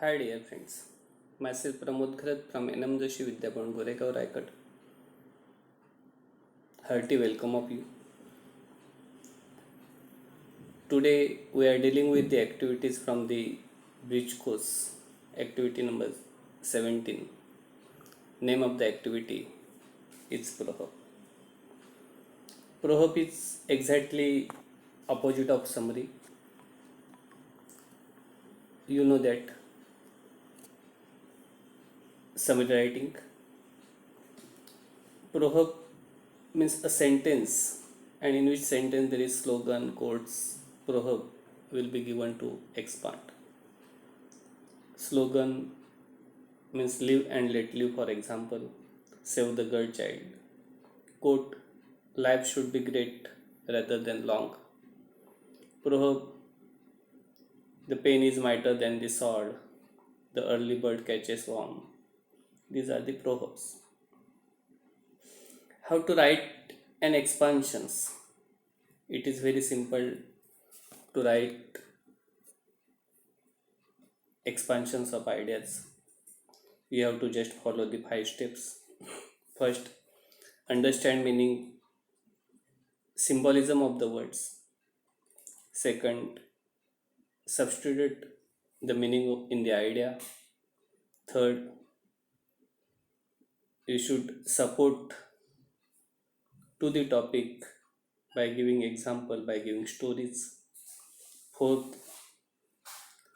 Hi dear friends, myself Pramod Kharat from NM Joshi Vidyabhavan Goregaon Raigad. Hearty welcome of you. Today we are dealing with the activities from the bridge course, activity number 17. Name of the activity is Prohab. Prohab is exactly opposite of summary. You know that summary writing. Prohab means a sentence, and in which sentence there is slogan, quotes. Prohab will be given to expand. Slogan means live and let live, for example, save the girl child. Quote, life should be great rather than long. Proverb, the pen is mightier than the sword, the early bird catches worm. These are the proverbs. How to write an expansions? It is very simple to write expansions of ideas. You have to just follow the 5 steps. First, understand meaning, symbolism of the words. Second, substitute the meaning in the idea. Third, you should support to the topic by giving example, by giving stories. Fourth,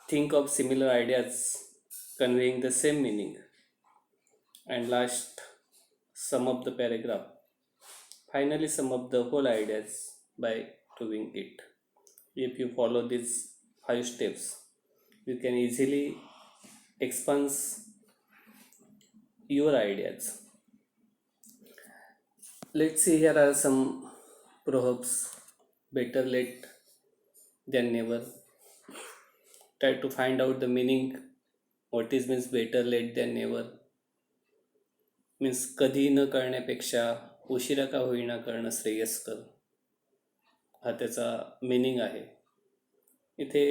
think of similar ideas conveying the same meaning. And last, sum up the paragraph. Finally, sum up the whole ideas by doing it. If you follow these 5 steps, you can easily expand your ideas. Let's see, here are some proverbs. Better late than never. Try to find out the meaning. What is means better late than never? Means कधी न कळण्यापेक्षा उशिरा का होईना करणं श्रेयस्कर, हा त्याचा meaning आहे. इथे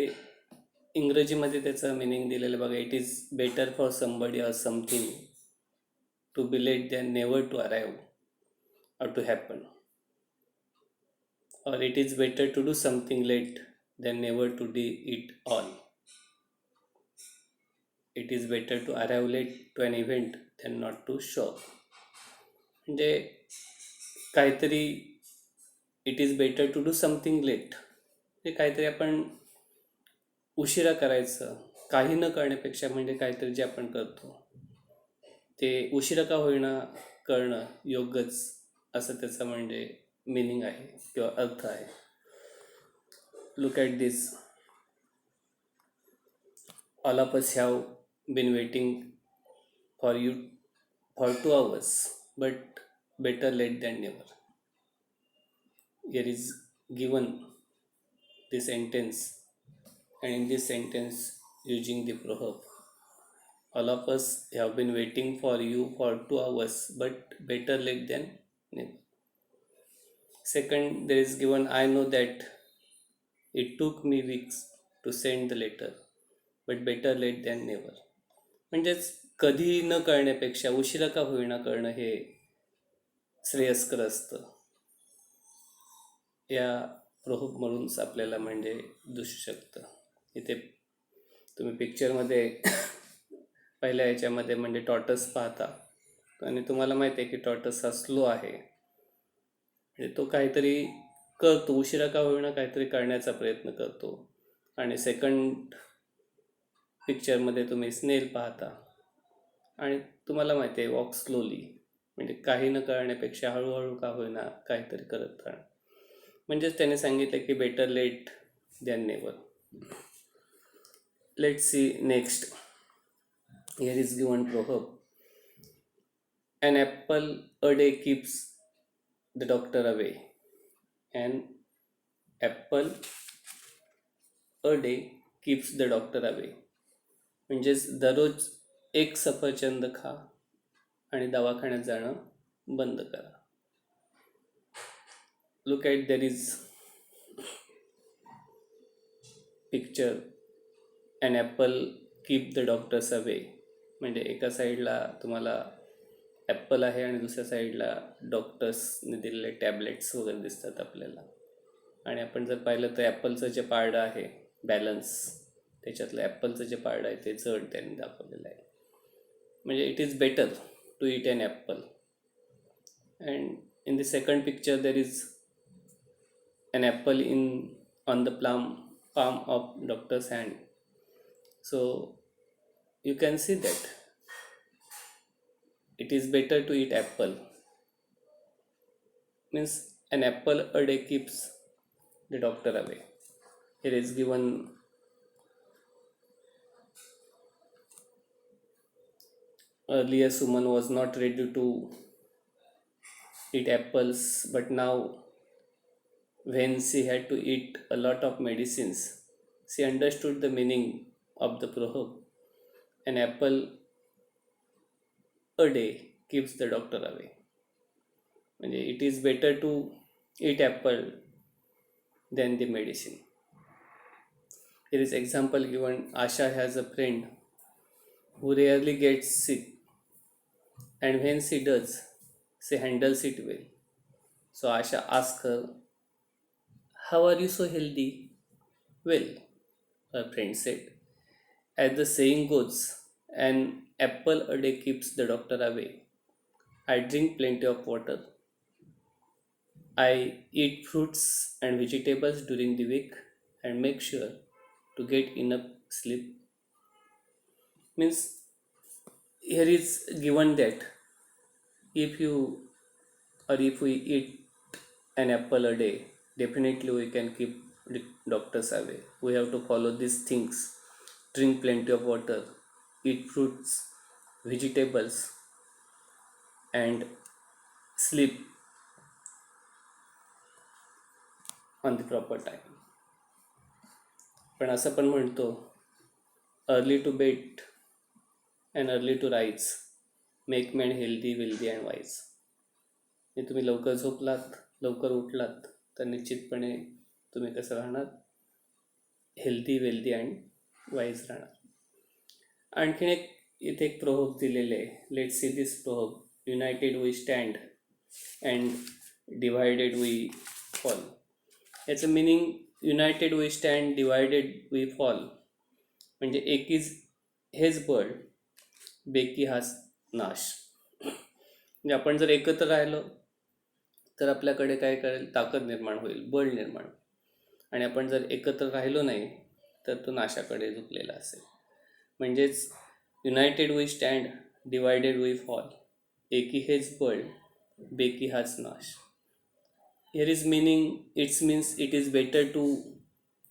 इंग्रजीमध्ये त्याचं मिनिंग दिलेलं बघा. It is better for somebody or something to be late than never to arrive or to happen, or it is better to do something late than never to do it all. It is better to arrive late to an event than not to show up. म्हणजे काहीतरी it is better to do something late, म्हणजे काहीतरी आपण उशिरा करायचं, काही न करण्यापेक्षा. म्हणजे काहीतरी जे आपण करतो ते उशिरा का होईना करणं योग्यच, असं त्याचा म्हणजे मिनिंग आहे किंवा अर्थ आहे. Look at this. All of us have been waiting for you for 2 hours, but better late than never. Here is given the sentence, and in this sentence, using the proverb, all of us have been waiting for you for 2 hours, but better late than never. Second, there is given, I know that it took me weeks to send the letter, but better late than never. म्हणजेच कधी न कळण्यापेक्षा उशिरा का होईना करणं हे श्रेयस्कर असतं. या प्रहोप म्हणूनच आपल्याला म्हणजे दिसू शकतं. इथे तुम्ही पिक्चरमध्ये पहिल्या याच्यामध्ये म्हणजे टॉटस पाहता, आणि तुम्हाला माहिती आहे की टॉटस हा स्लो आहे. म्हणजे तो काहीतरी करतो, उशिरा का होईना काहीतरी करण्याचा प्रयत्न करतो. आणि सेकंड पिक्चरमध्ये तुम्ही स्नेल पाहता, आणि तुम्हाला माहिती आहे वॉक स्लोली, म्हणजे काही न करण्यापेक्षा हळूहळू का होईना काहीतरी करत राहणं. म्हणजेच त्याने सांगितलं की better late than never. Let see next. Here is given proverb. An apple a day keeps the doctor away. An apple a day keeps the doctor away. म्हणजेच दररोज एक सफरचंद खा आणि दवाखान्यात जाणं बंद करा. Look at, there is picture. An apple keep the doctors away. म्हणजे एका साईडला तुम्हाला ॲपल आहे आणि दुसऱ्या साईडला डॉक्टर्सने दिलेले टॅबलेट्स वगैरे दिसतात आपल्याला. आणि आपण जर पाहिलं तर ॲपलचं जे पारडं आहे बॅलन्स, त्याच्यातलं ॲपलचं जे पारडं आहे ते जड त्यांनी दाखवलेलं आहे. म्हणजे it is better to eat an apple. And in the second picture there is an apple in on the palm of doctor's hand. So you can see that it is better to eat apple. Means an apple a day keeps the doctor away. Here is given earlier Suman was not ready to eat apples, but now when she had to eat a lot of medicines, she understood the meaning of the proverb. An apple a day keeps the doctor away. म्हणजे it is better to eat apple than the medicine. Here is example given. Asha has a friend who rarely gets sick, and when she does, she handles it well. So Asha asks her, "How are you so healthy?" "Well," her friend said, "as the saying goes, an apple a day keeps the doctor away. I drink plenty of water. I eat fruits and vegetables during the week and make sure to get enough sleep." Means here is given that if you or if we eat an apple a day, definitely we can keep the doctors away. We have to follow these things: drink plenty of water, eat fruits, vegetables, and sleep on the proper time. पण असं पण म्हणतो, early to bed and early to rise make man healthy, wealthy and wise. म्हणजे तुम्ही लवकर झोपलात, लवकर उठलात तर निश्चितपणे तुम्ही कसं राहणार? हेल्दी, वेल्दी अँड वाईज राहणार. आणखीन एक इथे एक प्रोव्हर्ब दिलेले आहे. Let see this proverb. United we stand and divided we fall. याचं meaning united we stand, divided we fall. म्हणजे एकीच हेच बळ, बेकी हाच नाश. म्हणजे आपण जर एकत्र राहिलो तर आपल्याकडे काय करेल? ताकद निर्माण होईल, बळ निर्माण. आणि आपण जर एकत्र राहिलो नाही तर तो नाशाकडे झुकलेला असेल. म्हणजेच united we stand, divided we fall. एकी हेच बळ, बेकी हाच नाश. Here is meaning, it's means it is better to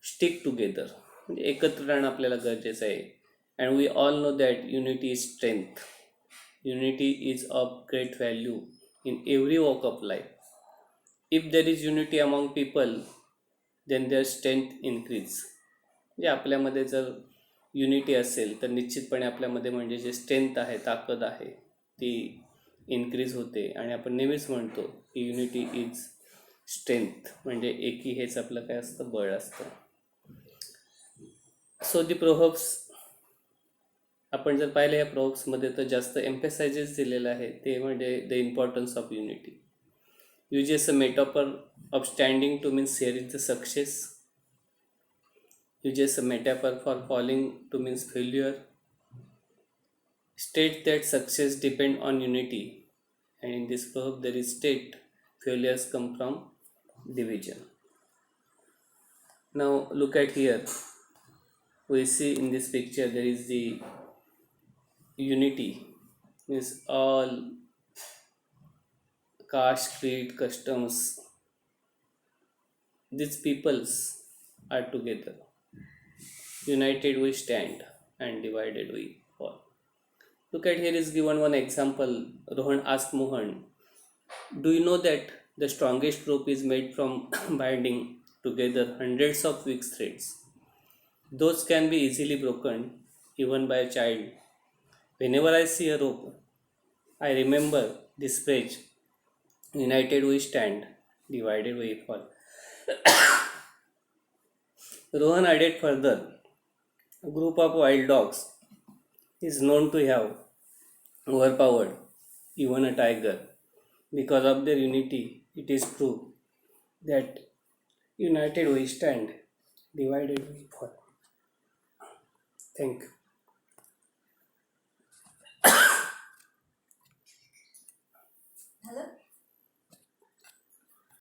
stick together. म्हणजे एकत्र राहणं आपल्याला गरजेचं आहे. And we all know that unity is strength. Unity is of great value in every walk of life. If there is unity among people, then their strength increase. म्हणजे आपल्यामध्ये जर unity असेल तर निश्चितपणे आपल्यामध्ये म्हणजे जे स्ट्रेंथ आहे, ताकद आहे, ती इन्क्रीज होते. आणि आपण नेहमीच म्हणतो की युनिटी इज स्ट्रेंथ. म्हणजे एकी हेच आपलं काय असतं? बळ असतं. सो दी प्रोव्हर्ब्स आपण जर पाहिलं या प्रोव्हर्ब्समध्ये तर जास्त एम्फेसाइजेस दिलेलं आहे ते म्हणजे the importance of unity. uses a metaphor of standing to means here is the success. Uses a metaphor for falling to means failure. State that success depend on unity, and in this verb there is state failures come from division. Now look at here. We see in this picture there is the unity, means all caste, creed, customs, these peoples are together. United we stand and divided we fall. Look at here is given one example. Rohan asked Mohan, "Do you know that the strongest rope is made from binding together hundreds of weak threads? Those can be easily broken even by a child. Whenever I see a rope, I remember this phrase, united we stand, divided we fall." Rohan added further, a group of wild dogs is known to have overpowered even a tiger. Because of their unity, it is proved that united we stand, divided we fall. Thank you.